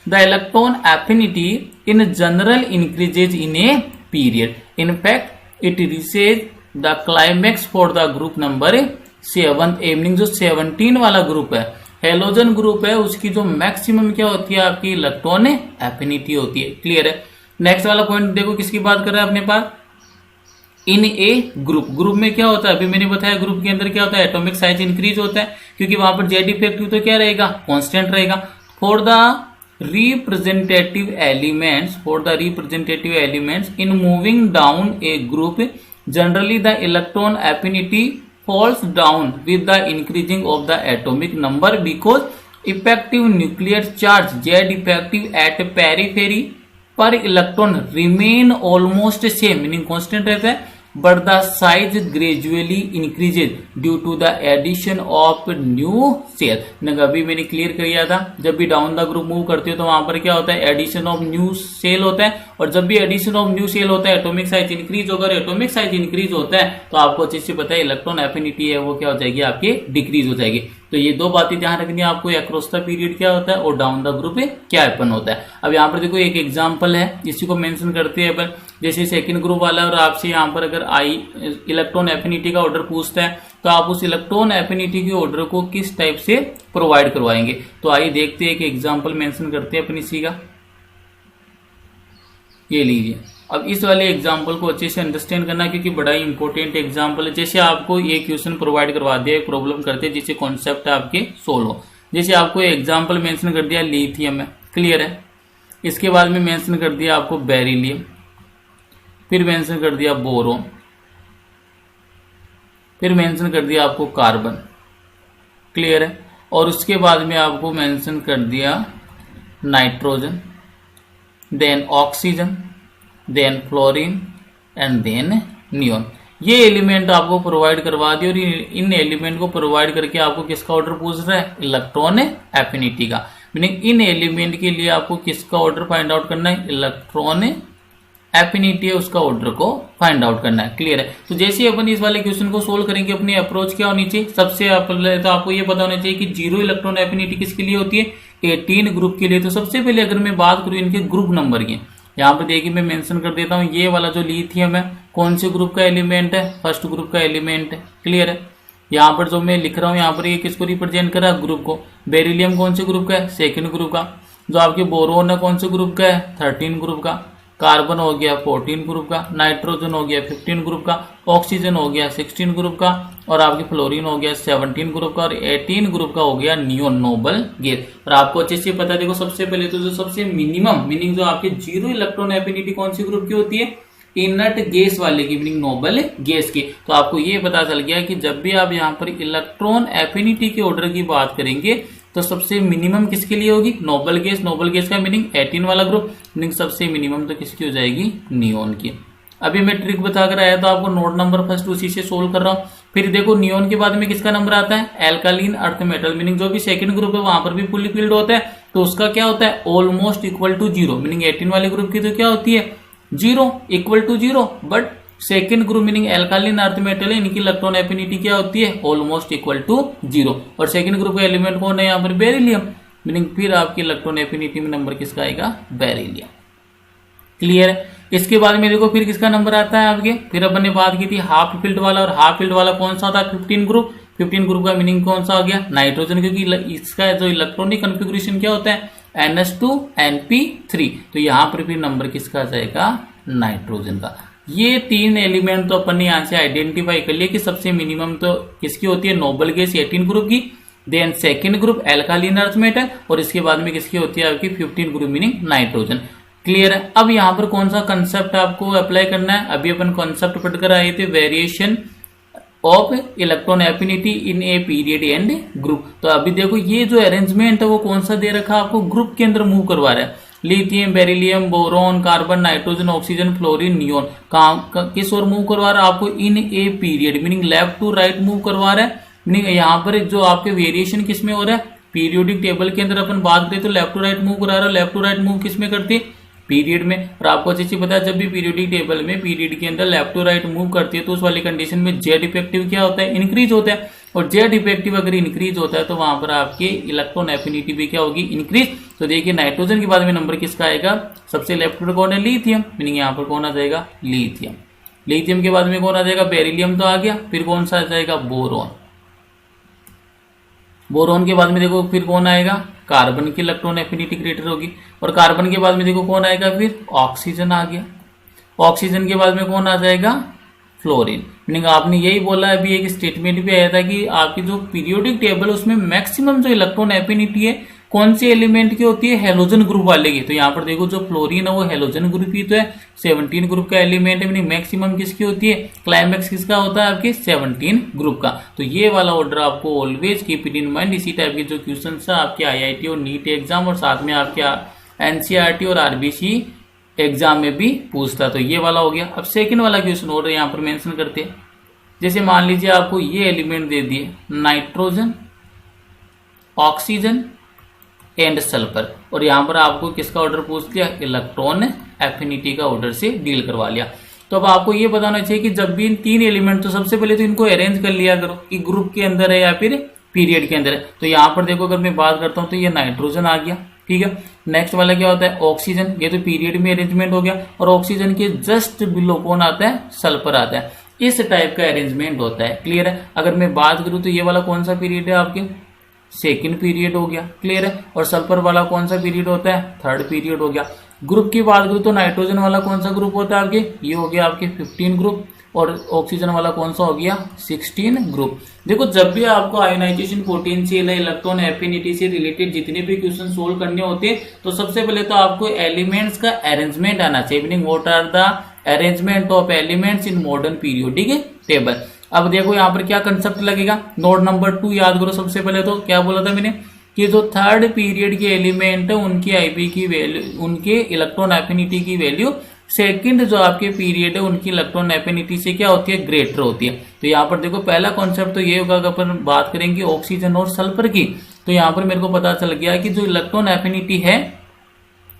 the electron affinity in general increases in a period. In fact, it reaches the climax for the group number 7, meaning जो 17 वाला group है, halogen group है, उसकी जो maximum क्या होती है, आपकी इलेक्ट्रॉन एफिनिटी होती है। क्लियर है। नेक्स्ट वाला पॉइंट देखो किसकी बात कर रहा है अपने पास, इन ए ग्रुप, ग्रुप में क्या होता है, अभी मैंने बताया ग्रुप के अंदर क्या होता है, एटॉमिक साइज इंक्रीज होता है, क्योंकि वहां पर जेड इफेक्टिव तो क्या रहेगा, कांस्टेंट रहेगा। For the representative elements in moving down a group generally the electron affinity falls down with the increasing of the atomic number, because effective nuclear charge Z effective at periphery पर electron remain almost same, meaning constant रहता है, but the size gradually increases due to the addition of new shell. अभी मैंने clear किया था, जब भी down the group move करते हो तो वहां पर क्या होता है, एडिशन ऑफ न्यू सेल होता है, और जब भी एडिशन ऑफ न्यू सेल होता है एटॉमिक साइज इंक्रीज होगा, और एटॉमिक साइज इंक्रीज होता है तो आपको अच्छे से पता है इलेक्ट्रॉन एफिनिटी है वो क्या हो जाएगी, आपकी डिक्रीज हो जाएगी। तो ये दो बातें ध्यान रखनी है आपको, अक्रॉस द पीरियड क्या होता है और डाउन द ग्रुप क्या हैपन होता है। अब यहाँ पर देखो एक एग्जांपल है, इसी को मेंशन करते हैं अपन, जैसे सेकंड ग्रुप वाला और आपसे यहाँ पर अगर आई इलेक्ट्रॉन एफिनिटी का ऑर्डर पूछता है तो आप उस इलेक्ट्रॉन एफिनिटी के ऑर्डर को किस टाइप से प्रोवाइड करवाएंगे। तो आइए देखते हैं, एक एग्जाम्पल मेंशन करते हैं अपन इसी का, ये लीजिए। अब इस वाले एग्जाम्पल को अच्छे से अंडरस्टैंड करना क्योंकि बड़ा ही इंपॉर्टेंट एग्जाम्पल है। जैसे आपको ये क्वेश्चन प्रोवाइड करवा दिया, एक प्रॉब्लम करते हैं जिससे कॉन्सेप्ट आपके सोल्व हो। जैसे आपको एग्जाम्पल मेंशन कर दिया लिथियम है, क्लियर है। इसके बाद में मेंशन कर दिया आपको बेरिलियम, फिर मेंशन कर दिया बोरोन, फिर मेंशन कर दिया आपको कार्बन, क्लियर है। और उसके बाद में आपको मेंशन कर दिया nitrogen, then oxygen, then fluorine and then neon. ये एलिमेंट आपको प्रोवाइड करवा दिए और इन एलिमेंट को प्रोवाइड करके आपको किसका ऑर्डर पूछ रहा है, इलेक्ट्रॉन एफिनिटी का। मीनिंग इन एलिमेंट के लिए आपको किसका ऑर्डर फाइंड आउट करना है, इलेक्ट्रॉन एफिनिटी है उसका ऑर्डर को फाइंड आउट करना है, क्लियर है। तो जैसे अपन इस वाले क्वेश्चन को सोल्व करेंगे अपनी अप्रोच क्या होनी चाहिए, सबसे पहले तो आपको ये पता होना चाहिए कि जीरो इलेक्ट्रॉन एफिनिटी किसके लिए होती है, 18 ग्रुप के लिए। तो सबसे पहले अगर मैं बात करूं इनके ग्रुप नंबर की, यहाँ पर देखिए मैं मेंशन कर देता हूँ, ये वाला जो लिथियम है कौन से ग्रुप का एलिमेंट है, फर्स्ट ग्रुप का एलिमेंट है, क्लियर है। यहाँ पर जो मैं लिख रहा हूँ यहाँ पर ये किसको रिप्रेजेंट कर रहा है, ग्रुप को। बेरिलियम कौन से ग्रुप का है, सेकंड ग्रुप का। जो आपके बोरोन है कौन से ग्रुप का है, 13 ग्रुप का। कार्बन हो गया 14 ग्रुप का, नाइट्रोजन हो गया 15 ग्रुप का, ऑक्सीजन हो गया 16 ग्रुप का, और आपकी फ्लोरीन हो गया 17 ग्रुप का, और 18 ग्रुप का हो गया नियोन नोबल गैस। और आपको अच्छे से पता है, देखो सबसे पहले तो जो सबसे मिनिमम मीनिंग जो आपके जीरो इलेक्ट्रॉन एफिनिटी कौन सी ग्रुप की होती है, इनर्ट गैस वाले की, मीनिंग नोबल गैस की। तो आपको ये पता चल गया कि जब भी आप यहाँ पर इलेक्ट्रॉन एफिनिटी के ऑर्डर की बात करेंगे तो सबसे मिनिमम किसके लिए होगी, नोबल गैस। नोबल गैस का मीनिंग 18 वाला ग्रुप, मीनिंग सबसे मिनिमम तो किसकी हो जाएगी, नियोन की। अभी मैं ट्रिक बताकर आया तो आपको नोट नंबर फर्स्ट उसी से सोल्व कर रहा हूँ। फिर देखो नियोन के बाद में किसका नंबर आता है, एल्कालीन अर्थ मेटल, मीनिंग जो भी सेकंड ग्रुप है वहां पर भी फुल्ली फिल्ड होता है, तो उसका क्या होता है, almost equal to zero. Meaning 18 वाले ग्रुप की तो क्या होती है, zero, equal to zero. But second group meaning alkaline earth metal है, इनकी इलेक्ट्रॉन एफिनिटी क्या होती है, ऑलमोस्ट इक्वल टू जीरो। और सेकेंड ग्रुप का एलिमेंट कौन है यहाँ पर, बेरिलियम, मीनिंग फिर आपकी इलेक्ट्रॉन एफिनिटी में नंबर किसका आएगा, बेरिलियम, क्लियर है। इसके बाद में देखो फिर किसका नंबर आता है आपके, फिर अपन ने बात की थी हाफ फिल्ड वाला, और हाफ फिल्ड वाला कौन सा था, 15 ग्रुप। 15 ग्रुप का मीनिंग कौन सा आ गया, नाइट्रोजन, क्योंकि इसका जो इलेक्ट्रॉनिक कन्फिग्रेशन क्या होता है, NH2NP3। तो यहाँ पर फिर नंबर किसका आ जाएगा, नाइट्रोजन का। ये तीन एलिमेंट तो अपन ने यहाँ से आइडेंटिफाई कर लिया कि सबसे मिनिमम तो किसकी होती है, नोबल गैस 18 ग्रुप की, then second group alkaline earth metal, और इसके बाद में किसकी होती है आपकी 15 ग्रुप मीनिंग नाइट्रोजन, क्लियर है। अब यहाँ पर कौन सा कंसेप्ट आपको अप्लाई करना है, अभी अपन कंसेप्ट पढ़कर आए थे, variation of electron affinity in a period and group. तो अभी देखो ये जो अरेंजमेंट है वो कौन सा दे रखा है आपको, ग्रुप के अंदर मूव करवा रहा है। Lithium, beryllium, boron, carbon, nitrogen, oxygen, fluorine, neon किस ओर मूव करवा रहा है आपको, in a period, meaning left to right move करवा रहा है। मीनिंग यहाँ पर जो आपके वेरिएशन किस में हो रहा है, पीरियोडिक टेबल के अंदर अपन बात करें तो लेफ्ट टू राइट मूव करा रहा है। लेफ्ट टू राइट मूव किस में करती है, पीरियड में। और आपको अच्छी चीज पता है, जब भी पीरियोडिक टेबल में पीरियड के अंदर लेफ्ट टू राइट मूव करती है तो उस वाली कंडीशन में जेड इफेक्टिव क्या होता है, इंक्रीज होता है। और जेड इफेक्टिव अगर इंक्रीज होता है तो वहां पर आपके इलेक्ट्रॉन एफिनिटी भी क्या होगी, इंक्रीज। तो देखिए नाइट्रोजन के बाद में नंबर किसका आएगा, सबसे लेफ्ट पर कौन है, लिथियम, मीनिंग यहाँ पर कौन आ जाएगा, लिथियम। लिथियम के बाद में कौन आ जाएगा, बेरिलियम तो आ गया, फिर कौन सा आ जाएगा, बोरोन। बोरोन के बाद में देखो फिर कौन आएगा, कार्बन की इलेक्ट्रॉन एफिनिटी ग्रेटर होगी। और कार्बन के बाद में देखो कौन आएगा, फिर ऑक्सीजन आ गया। ऑक्सीजन के बाद में कौन आ जाएगा, फ्लोरीन। मीनिंग आपने यही बोला, अभी एक स्टेटमेंट भी आया था कि आपकी जो पीरियोडिक टेबल उसमें मैक्सिमम जो इलेक्ट्रॉन एफिनिटी है कौन से एलिमेंट की होती है, हेलोजन ग्रुप वाले की। तो यहाँ पर देखो जो फ्लोरीन है वो हेलोजन ग्रुप की तो है, 17 ग्रुप का एलिमेंट है, मीनिंग मैक्सिमम किसकी होती है, क्लाइमैक्स किसका होता है आपके 17 ग्रुप का। तो ये वाला ऑर्डर आपको always keep it in mind. इसी टाइप के जो क्वेश्चन है आपके IIT और नीट एग्जाम और साथ में आपके NCERT और RBC एग्जाम में भी पूछता। तो ये वाला हो गया। अब सेकंड वाला क्वेश्चन ऑर्डर यहाँ पर मेंशन करते हैं। जैसे मान लीजिए आपको ये एलिमेंट दे दिए, नाइट्रोजन, ऑक्सीजन एंड सल्फर, और यहाँ पर आपको किसका ऑर्डर पूछ लिया, इलेक्ट्रॉन एफिनिटी का ऑर्डर से डील करवा लिया। तो अब आपको ये बताना चाहिए कि जब भी इन तीन एलिमेंट, तो सबसे पहले तो इनको अरेंज कर लिया करो कि ग्रुप के अंदर है या फिर पीरियड के अंदर है। तो यहाँ पर देखो अगर मैं बात करता हूँ तो ये नाइट्रोजन आ गया, ठीक है। नेक्स्ट वाला क्या होता है, ऑक्सीजन, ये तो पीरियड में अरेंजमेंट हो गया। और ऑक्सीजन के जस्ट बिलो कौन आता है, सल्फर आता है। इस टाइप का अरेंजमेंट होता है, क्लियर है। अगर मैं बात करूं तो ये वाला कौन सा पीरियड है आपके, सेकंड पीरियड हो गया, क्लियर है। और सल्फर वाला कौन सा पीरियड होता है, थर्ड पीरियड हो गया। ग्रुप की बात करूं तो नाइट्रोजन वाला कौन सा ग्रुप होता है आपके, ये हो गया आपके 15 ग्रुप। और ऑक्सीजन वाला कौन सा हो गया, 16 ग्रुप। देखो जब भी आपको आयोनाइजेशन पोटेंशियल है, इलेक्ट्रॉन एफिनिटी से रिलेटेड जितने भी क्वेश्चन सोल्व करने होते हैं तो सबसे पहले तो आपको एलिमेंट्स का अरेंजमेंट आना चाहिए। Meaning what are the arrangement of elements in modern periodic table. अब देखो यहाँ पर क्या कंसेप्ट लगेगा, नोट नंबर 2 याद करो। सबसे पहले तो क्या बोला था मैंने कि जो थर्ड पीरियड के एलिमेंट है उनकी आईपी की वैल्यू, उनके इलेक्ट्रॉन एफिनिटी की वैल्यू सेकंड जो आपके पीरियड है उनकी इलेक्ट्रॉन एफिनिटी से क्या होती है, ग्रेटर होती है। तो यहाँ पर देखो पहला कॉन्सेप्ट तो ये होगा कि अपन बात करेंगे ऑक्सीजन और सल्फर की, तो यहाँ पर मेरे को पता चल गया कि जो इलेक्ट्रॉन एफिनिटी है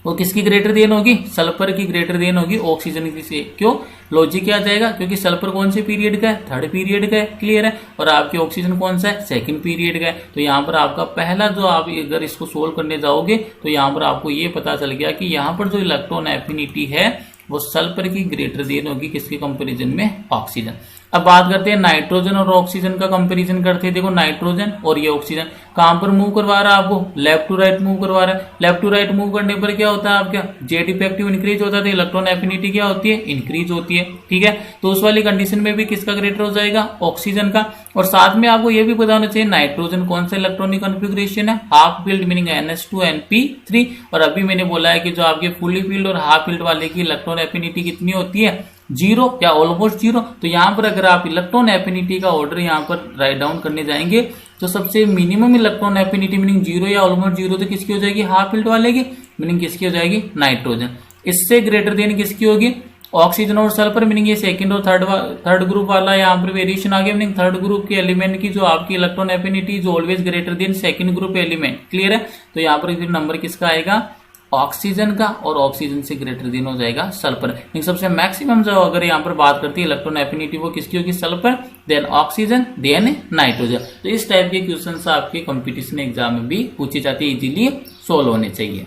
वो किसकी ग्रेटर देन होगी, सल्फर की ग्रेटर देन होगी ऑक्सीजन की से। क्यों, लॉजिक क्या आ जाएगा, क्योंकि सल्फर कौन से पीरियड का है, थर्ड पीरियड का है, क्लियर है, और आपके ऑक्सीजन कौन सा है, सेकंड पीरियड का है। तो यहाँ पर आपका पहला जो आप अगर इसको सोल्व करने जाओगे तो यहाँ पर आपको ये पता चल गया कि यहाँ पर जो इलेक्ट्रॉन एफिनिटी है वो सल्फर की ग्रेटर देन होगी किसके कंपेरिजन में, ऑक्सीजन। अब बात करते हैं नाइट्रोजन और ऑक्सीजन का कंपैरिजन करते हैं। देखो नाइट्रोजन और ये ऑक्सीजन कहां पर मूव करवा रहा है आपको, लेफ्ट टू राइट मूव करवा रहा है। लेफ्ट टू राइट मूव करने पर क्या होता है आपका, जेड इफेक्टिव इंक्रीज होता है, तो इलेक्ट्रॉन एफिनिटी क्या होती है, इंक्रीज होती है, ठीक है। तो उस वाली कंडीशन में भी किसका ग्रेटर हो जाएगा, ऑक्सीजन का। और साथ में आपको ये भी पता होना चाहिए नाइट्रोजन कौन सा इलेक्ट्रॉनिक कॉन्फ़िगरेशन है, हाफ फील्ड मीनिंग NH2NP3। और अभी मैंने बोला है कि जो आपके फुली फील्ड और हाफ फील्ड वाले की इलेक्ट्रॉन एफिनिटी कितनी होती है, 0 या ऑलमोस्ट 0। तो यहाँ पर अगर आप इलेक्ट्रॉन एफिनिटी का ऑर्डर यहाँ पर राइट डाउन करने जाएंगे तो सबसे मिनिमम इलेक्ट्रॉन एफिनिटी मीनिंग 0 या ऑलमोस्ट 0 तो किसकी हो जाएगी, हाफ फील्ड वाले की, मीनिंग किसकी हो जाएगी, नाइट्रोजन। इससे ग्रेटर देन किसकी होगी, ऑक्सीजन और सल्फर, मीनिंग ये सेकंड और थर्ड ग्रुप वाला यहाँ पर वेरिएशन आ गया, मीनिंग थर्ड ग्रुप के एलिमेंट की जो आपकी electron affinity is always greater than second group element, clear है। तो यहाँ पर नंबर किसका आएगा, ऑक्सीजन का, और ऑक्सीजन से ग्रेटर देन हो जाएगा सल्फर। लेकिन सबसे मैक्सिमम जो अगर यहाँ पर बात करती है इलेक्ट्रॉन एफिनिटी वो किसकी होगी, sulphur, then oxygen, then nitrogen. तो इस टाइप के क्वेश्चंस आपके कंपटीशन एग्जाम में भी पूछे जाते हैं, इजीली सोल्व होने चाहिए।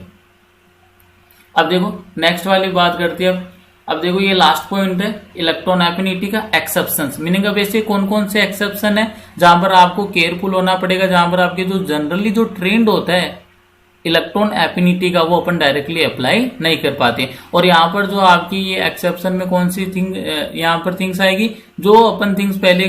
अब देखो नेक्स्ट वाली बात करते हैं। अब देखो ये लास्ट पॉइंट है इलेक्ट्रॉन एफिनिटी का एक्सेप्शंस, मीनिंग अब ऐसे कौन कौन से एक्सेप्शन है जहां पर आपको केयरफुल होना पड़ेगा, जहां पर आपके जो जनरली जो ट्रेंड होता है इलेक्ट्रॉन एफिनिटी का वो अपन डायरेक्टली अप्लाई नहीं कर पाते। और यहाँ पर जो आपकी ये एक्सेप्शन में कौन सी थिंग यहाँ पर थिंग्स आएगी, जो अपन थिंग्स पहले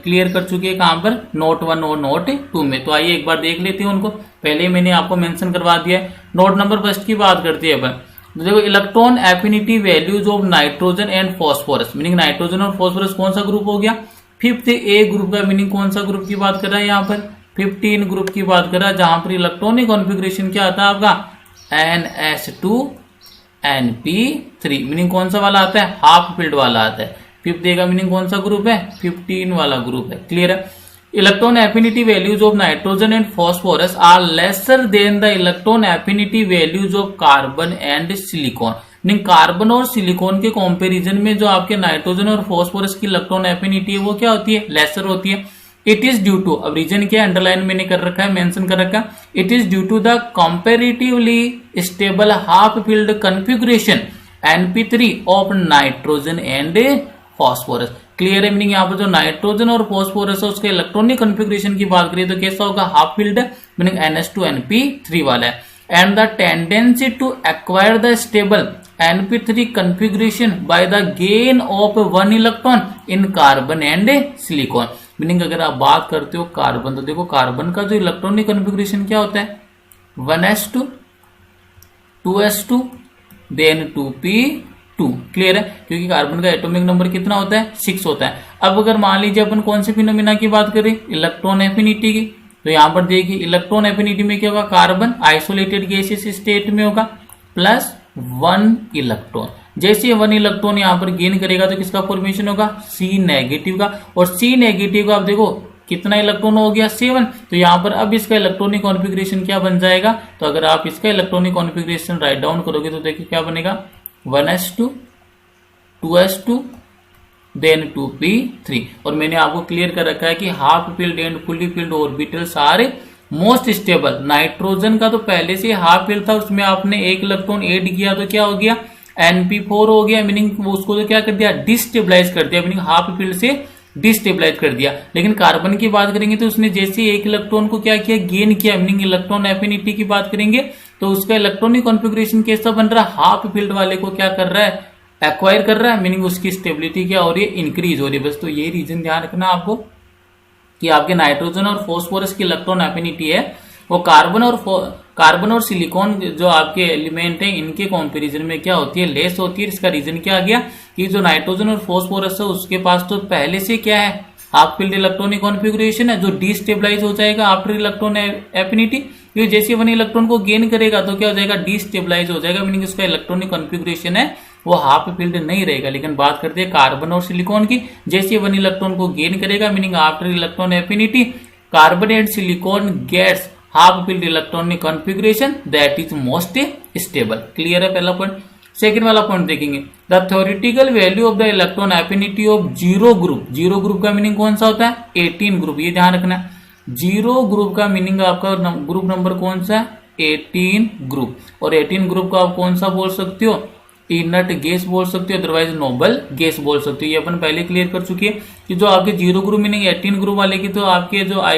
क्लियर कर चुके हैं कहां पर, नोट 1 और नोट 2 में। तो आइए एक बार देख लेते हैं उनको, पहले मैंने आपको मेंशन करवा दिया है। नोट नंबर फर्स्ट की बात करते हैं अपन, देखो electron affinity values of nitrogen and phosphorus, meaning nitrogen और फॉस्फोरस कौन सा ग्रुप हो गया, 5th A ग्रुप का, मीनिंग कौन सा ग्रुप की बात कर रहा है यहाँ पर, 15 ग्रुप की बात कर रहा है, जहां पर इलेक्ट्रॉनिक कॉन्फ़िगरेशन क्या आता है आपका, NH2NP3, मीनिंग कौन सा वाला आता है, हाफ फील्ड वाला आता है। 5th A का मीनिंग कौन सा ग्रुप है, 15 वाला ग्रुप है, क्लियर है। Electron affinity values of nitrogen and phosphorus are lesser than the electron affinity values of carbon and silicon, meaning carbon और सिलिकॉन के कंपैरिजन में जो आपके नाइट्रोजन और फॉस्फोरस की इलेक्ट्रॉन एफिनिटी है वो क्या होती है, लेसर होती है। इट इज ड्यू टू, अब रीजन क्या अंडरलाइन मैंने कर रखा है, मेंशन कर रखा है, it is due to the comparatively stable half filled configuration NP3 of nitrogen and phosphorus, clear है। मीनिंग यहाँ पर जो नाइट्रोजन और फॉस्फोरस है उसके इलेक्ट्रॉनिक कॉन्फ़िगरेशन की बात करें तो कैसा होगा, हाफ फील्ड, मीनिंग NH2NP3 वाला है। And the tendency to acquire the stable NP3 configuration by the gain of 1 electron in carbon and silicon, meaning अगर आप बात करते हो कार्बन, तो देखो कार्बन का जो इलेक्ट्रॉनिक कॉन्फ़िगरेशन क्या होता है, 1s2 2s2 then 2p2, clear है, क्योंकि कार्बन का एटॉमिक नंबर कितना होता है, 6 होता है। अब अगर मान लीजिए अपन कौन से फिनोमिना की बात करें, इलेक्ट्रॉन एफिनिटी की, तो यहाँ पर देखिए इलेक्ट्रॉन एफिनिटी में क्या होगा, कार्बन आइसोलेटेड गैसियस स्टेट में होगा प्लस 1 इलेक्ट्रॉन, जैसे 1 इलेक्ट्रॉन यहाँ पर गेन करेगा तो किसका फॉर्मेशन होगा, C नेगेटिव का, और C नेगेटिव का आप देखो कितना इलेक्ट्रॉन हो गया, 7। तो यहाँ पर अब इसका इलेक्ट्रॉनिक कॉन्फ़िगरेशन क्या बन जाएगा, तो अगर आप इसका इलेक्ट्रॉनिक कॉन्फ़िगरेशन राइट डाउन करोगे तो देखिए क्या बनेगा, 1s2 2s2 देन 2p3। और मैंने आपको क्लियर कर रखा है कि half filled and fully filled orbital सारे मोस्ट स्टेबल, नाइट्रोजन का तो पहले से हाफ फील्ड था, उसमें आपने 1 इलेक्ट्रॉन ऐड किया तो क्या हो गया, NP4 हो गया, मीनिंग उसको तो क्या कर दिया, डिस्टेबलाइज कर दिया, मीनिंग हाफ फील्ड से डिस्टेबलाइज कर दिया। लेकिन कार्बन की बात करेंगे तो उसने जैसे 1 इलेक्ट्रॉन को क्या किया, गेन किया, मीनिंग इलेक्ट्रॉन एफिनिटी की बात करेंगे तो उसका इलेक्ट्रॉनिक कॉन्फ़िगरेशन कैसा बन रहा है, हाफ फील्ड वाले को क्या कर रहा है, एक्वायर कर रहा है, मीनिंग उसकी स्टेबिलिटी क्या हो रही है, इंक्रीज हो रही है। बस तो ये रीजन ध्यान रखना आपको कि आपके नाइट्रोजन और फॉस्फोरस की इलेक्ट्रॉन एफिनिटी है वो कार्बन और सिलिकॉन जो आपके एलिमेंट है इनके कंपैरिजन में क्या होती है, लेस होती है। इसका रीजन क्या आ गया कि जो नाइट्रोजन और फॉस्फोरस है उसके पास तो पहले से क्या है, हाफ फील्ड इलेक्ट्रॉनिक कॉन्फ़िगरेशन है जो डिस्टेबलाइज हो जाएगा आफ्टर इलेक्ट्रॉन एफिनिटी। क्योंकि जैसे वन इलेक्ट्रॉन को गेन करेगा तो क्या हो जाएगा, डिस्टेबलाइज हो जाएगा, मीनिंग इसका इलेक्ट्रॉनिक कॉन्फ़िगरेशन है वो हाफ फील्ड नहीं रहेगा। लेकिन बात करते हैं कार्बन और सिलिकॉन की, जैसे वन इलेक्ट्रॉन को गेन करेगा meaning after electron affinity carbon and silicon gets half filled electronic configuration that is most stable. Clear है पहला पॉइंट। सेकंड वाला पॉइंट देखेंगे, the theoretical value of the electron affinity of zero group. Zero group का meaning कौन सा होता है, 18 group, ये ध्यान रखना है। जीरो ग्रुप का मीनिंग आपका ग्रुप नंबर कौन सा है, 18 ग्रुप। और 18 ग्रुप का आप कौन सा बोल सकते हो, इनर्ट गैस बोल सकते हो, अदरवाइज नोबल गैस बोल सकते हो। ये अपन पहले क्लियर कर चुके हैं कि जो आपके जीरो ग्रुप मीनिंग 18 ग्रुप वाले की तो आपके जो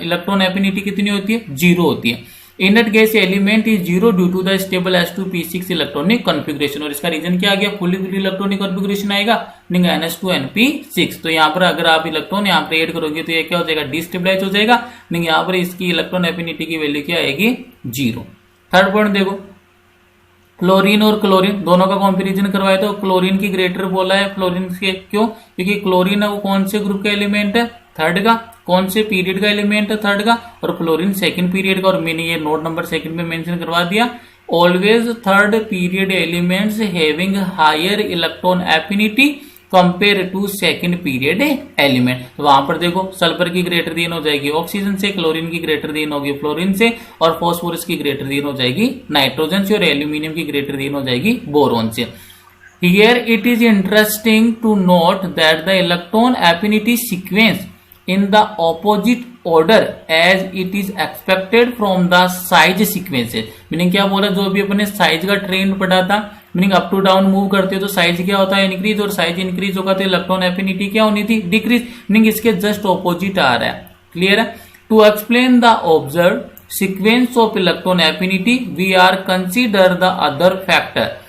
इलेक्ट्रॉन एफिनिटी कितनी होती है, जीरो होती है। Inert gas element is zero due to the stable s2p6 electronic configuration. और इसका रीजन क्या आ गया, फुली फ्री इलेक्ट्रॉनिक कॉन्फ़िगरेशन आएगा ns2np6। तो यहाँ पर अगर आप इलेक्ट्रॉन यहाँ पर एड करोगे तो ये क्या हो जाएगा, डिस्टेबलाइज हो जाएगा, नहीं यहाँ पर इसकी इलेक्ट्रॉन एफिनिटी की वैल्यू क्या आएगी, जीरो। थर्ड पॉइंट देखो, क्लोरीन और क्लोरीन दोनों का कंपैरिजन करवाया तो क्लोरीन की ग्रेटर बोला है फ्लोरीन के, क्यों, क्योंकि क्लोरीन है वो कौन से ग्रुप का एलिमेंट है, थर्ड का, कौन से पीरियड का एलिमेंट है, थर्ड का, और क्लोरीन सेकंड पीरियड का। और मैंने ये नोट नंबर सेकंड में मेंशन करवा दिया, always third period elements having higher electron affinity compare to second period element. तो वहां पर देखो सल्फर की ग्रेटर देन हो जाएगी ऑक्सीजन से, क्लोरीन की ग्रेटर देन होगी फ्लोरीन से, और फॉस्फोरस की ग्रेटर देन हो जाएगी नाइट्रोजन से, और एल्यूमिनियम की ग्रेटर देन हो जाएगी बोरोन से। Here it is interesting to note that the electron affinity sequence in the opposite order as it is expected from the size sequences। Meaning क्या बोला, जो भी अपने साइज का ट्रेंड पढ़ा था, meaning up to down move करते हो तो साइज क्या होता है, इंक्रीज, और साइज इंक्रीज होगा तो इलेक्ट्रॉन एफिनिटी क्या होनी थी, डिक्रीज, मीनिंग इसके जस्ट ऑपोजिट आ रहा है। क्लियर है। To explain the observe sequence of electron affinity we are consider the other factor.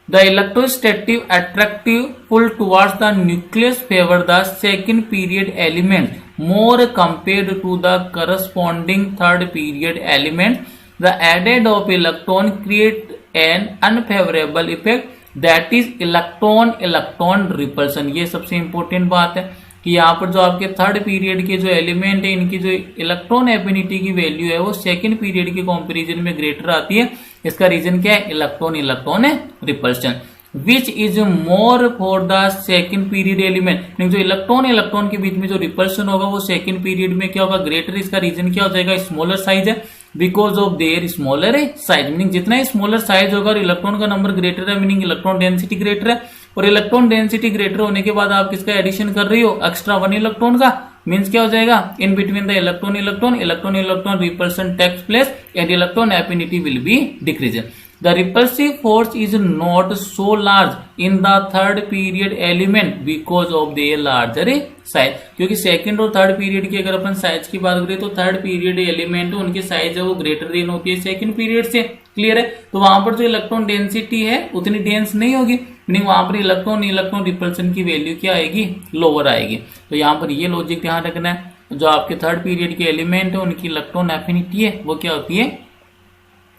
The electrostatic attractive pull towards the nucleus favor the second period element more compared to the corresponding third period element. The added of electron create an unfavorable effect that is electron repulsion। ये सबसे important बात है कि यहाँ पर जो आपके third period के जो एलिमेंट है इनकी जो इलेक्ट्रॉन एफिनिटी की वैल्यू है वो सेकंड पीरियड के कंपैरिजन में ग्रेटर आती है। इसका रीजन क्या है, electron repulsion, which is more for the second period element. जो इलेक्ट्रॉन के बीच में जो रिपल्शन होगा वो सेकंड पीरियड में क्या होगा, ग्रेटर। इसका रीजन क्या हो जाएगा, स्मॉलर साइज है, because of their smaller size, meaning जितना स्मॉलर साइज होगा और इलेक्ट्रॉन का नंबर ग्रेटर है, मीनिंग इलेक्ट्रॉन डेंसिटी ग्रेटर है। और इलेक्ट्रॉन डेंसिटी ग्रेटर होने के बाद आप किसका एडिशन कर रही हो, एक्स्ट्रा वन इलेक्ट्रॉन का, मीन्स क्या हो जाएगा, in between the electron repulsion takes place and electron affinity will be decrease. The repulsive force is not so large in the third period element because of their larger size। क्योंकि second और third period की अगर अपन size की बात करें तो third period element उनकी size है वो ग्रेटर देन होती है सेकंड पीरियड से। क्लियर है। तो वहां पर जो इलेक्ट्रॉन डेंसिटी है उतनी डेंस नहीं होगी, मीनिंग वहां पर इलेक्ट्रॉन रिपल्सन की वैल्यू क्या आएगी, लोअर आएगी। तो यहाँ पर ये लॉजिक ध्यान रखना है, जो आपके थर्ड पीरियड के एलिमेंट है उनकी इलेक्ट्रॉन एफिनिटी है वो क्या होती है,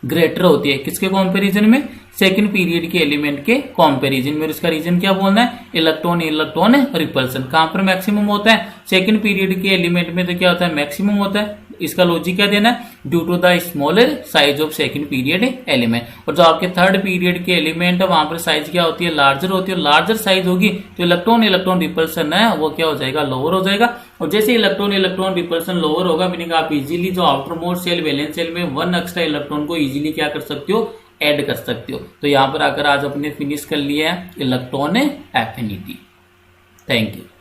ग्रेटर होती है। किसके कंपैरिजन में, सेकंड पीरियड के एलिमेंट के कंपैरिजन में। इसका रीजन क्या बोलना है, इलेक्ट्रॉन रिपल्सन। कहां पर मैक्सिमम होता है, सेकंड पीरियड के एलिमेंट में तो क्या होता है, मैक्सिमम होता है। इसका लॉजिक क्या देना है, due to the smaller size of second period element. और जो आपके थर्ड पीरियड के एलिमेंट है वहां पर साइज क्या होती है, लार्जर होती है। लार्जर साइज होगी तो इलेक्ट्रॉन रिपल्सन है वो क्या हो जाएगा, लोअर हो जाएगा। और जैसे इलेक्ट्रॉन रिपल्सन लोअर होगा, मीनिंग आप इजीली जो outer most shell valence shell में वन एक्स्ट्रा इलेक्ट्रॉन को इजीली क्या कर सकते हो, ऐड कर सकते हो। तो यहां पर आकर आज अपने फिनिश कर लिया है इलेक्ट्रॉन एफिनिटी। Thank you.